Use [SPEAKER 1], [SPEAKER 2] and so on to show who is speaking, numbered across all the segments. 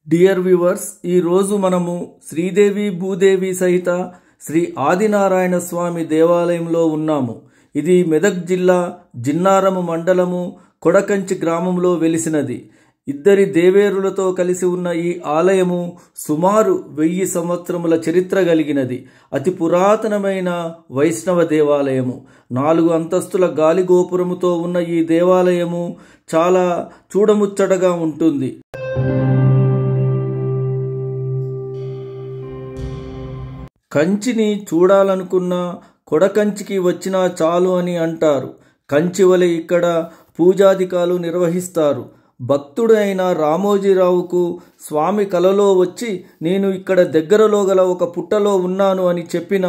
[SPEAKER 1] Dear viewers, ఈ రోజు మనము శ్రీదేవి భూదేవి సహిత శ్రీ ఆదినారాయణ స్వామి దేవాలయంలో ఉన్నాము. ఇది మెదక్ జిల్లా జిన్నారము మండలము కొడకంచి గ్రామంలో వెలిసినది. ఇద్దరి దేవేరులతో కలిసి ఉన్న ఈ ఆలయము సుమారు 1000 సంవత్సరముల చరిత్ర కలిగినది. అతి పురాతనమైన వైష్ణవ దేవాలయము. 4 అంతస్తుల గాలి గోపురముతో ఉన్న ఈ దేవాలయము చాలా చూడముచ్చటగా ఉంటుంది. కంచిని చూడాలనుకున్న కొడకంచికి వచ్చినా చాలు అని అంటారు. కంచి వలె ఇక్కడ పూజాధికాలు నిర్వహిస్తారు. భక్తుడు అయిన రామోజీరావుకు స్వామి కలలో వచ్చి నేను ఇక్కడ దగ్గరలో గల ఒక పుట్టలో ఉన్నాను అని చెప్పిన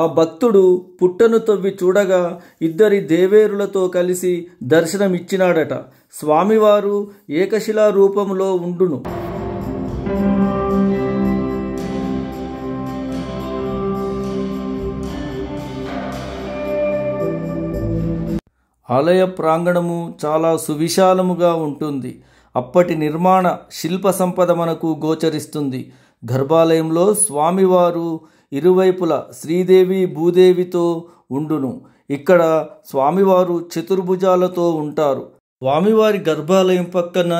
[SPEAKER 1] ఆ భక్తుడు పుట్టను తవ్వి చూడగా ఇద్దరి దేవేరులతో కలిసి దర్శనమిచ్చినాడట. స్వామివారు ఏకశిలా రూపంలో ఉండును. ఆలయ ప్రాంగణము చాలా సువిశాలముగా ఉంటుంది. అప్పటి నిర్మాణ శిల్ప సంపద మనకు గోచరిస్తుంది. గర్భాలయంలో స్వామివారు ఇరువైపుల శ్రీదేవి భూదేవితో ఉండును. ఇక్కడ స్వామివారు చతుర్భుజాలతో ఉంటారు. స్వామివారి గర్భాలయం పక్కన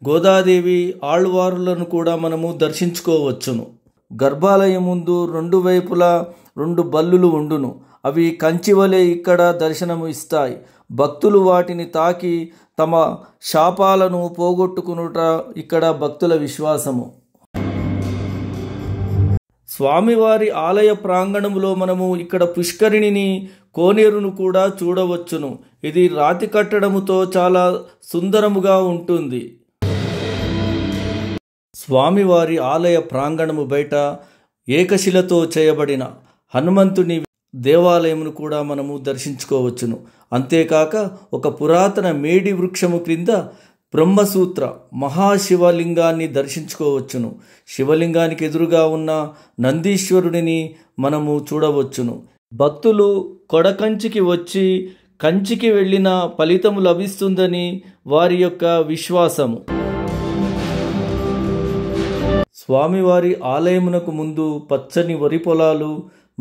[SPEAKER 1] గోదాదేవి ఆళ్వారులను కూడా మనము దర్శించుకోవచ్చును. గర్భాలయం ముందు 2 వైపులా 2 బల్లులు ఉండును. అవి కంచి వలె ఇక్కడ దర్శనము ఇస్తాయి. భక్తులు వాటిని తాకి తమ శాపాలను పోగొట్టుకునుట ఇక్కడ భక్తుల విశ్వాసము. స్వామివారి ఆలయ ప్రాంగణంలో మనము ఇక్కడ పుష్కరిణిని కోనేరును కూడా చూడవచ్చును. ఇది రాతి కట్టడముతో చాలా సుందరముగా ఉంటుంది. స్వామివారి ఆలయ ప్రాంగణము బయట ఏకశిలతో చేయబడిన హనుమంతుని దేవాలయమును కూడా మనము దర్శించుకోవచ్చును. అంతేకాక ఒక పురాతన మేడి వృక్షము క్రింద బ్రహ్మసూత్ర మహాశివలింగాన్ని దర్శించుకోవచ్చును. శివలింగానికి ఎదురుగా ఉన్న నందీశ్వరుడిని మనము చూడవచ్చును. భక్తులు కొడకంచికి వచ్చి కంచికి వెళ్ళిన ఫలితము లభిస్తుందని వారి యొక్క విశ్వాసము. స్వామివారి ఆలయమునకు ముందు పచ్చని వరి పొలాలు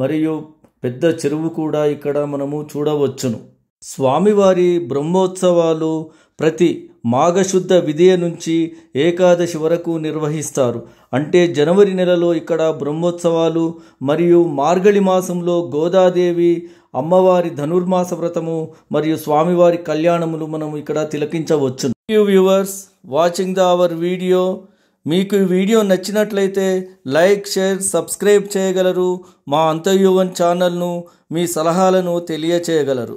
[SPEAKER 1] మరియు పెద్ద చెరువు కూడా ఇక్కడ మనము చూడవచ్చును. స్వామివారి బ్రహ్మోత్సవాలు ప్రతి మాఘశుద్ధ విదియ నుంచి ఏకాదశి వరకు నిర్వహిస్తారు. అంటే జనవరి నెలలో ఇక్కడ బ్రహ్మోత్సవాలు మరియు మార్గళి మాసంలో గోదాదేవి అమ్మవారి ధనుర్మాస వ్రతము మరియు స్వామివారి కళ్యాణములు మనము ఇక్కడ తిలకించవచ్చును. Viewers watching our video. మీకు ఈ వీడియో నచ్చినట్లయితే లైక్, షేర్, సబ్స్క్రైబ్ చేయగలరు. మా అంతర్యువన్ ఛానల్ను మీ సలహాలను తెలియచేయగలరు.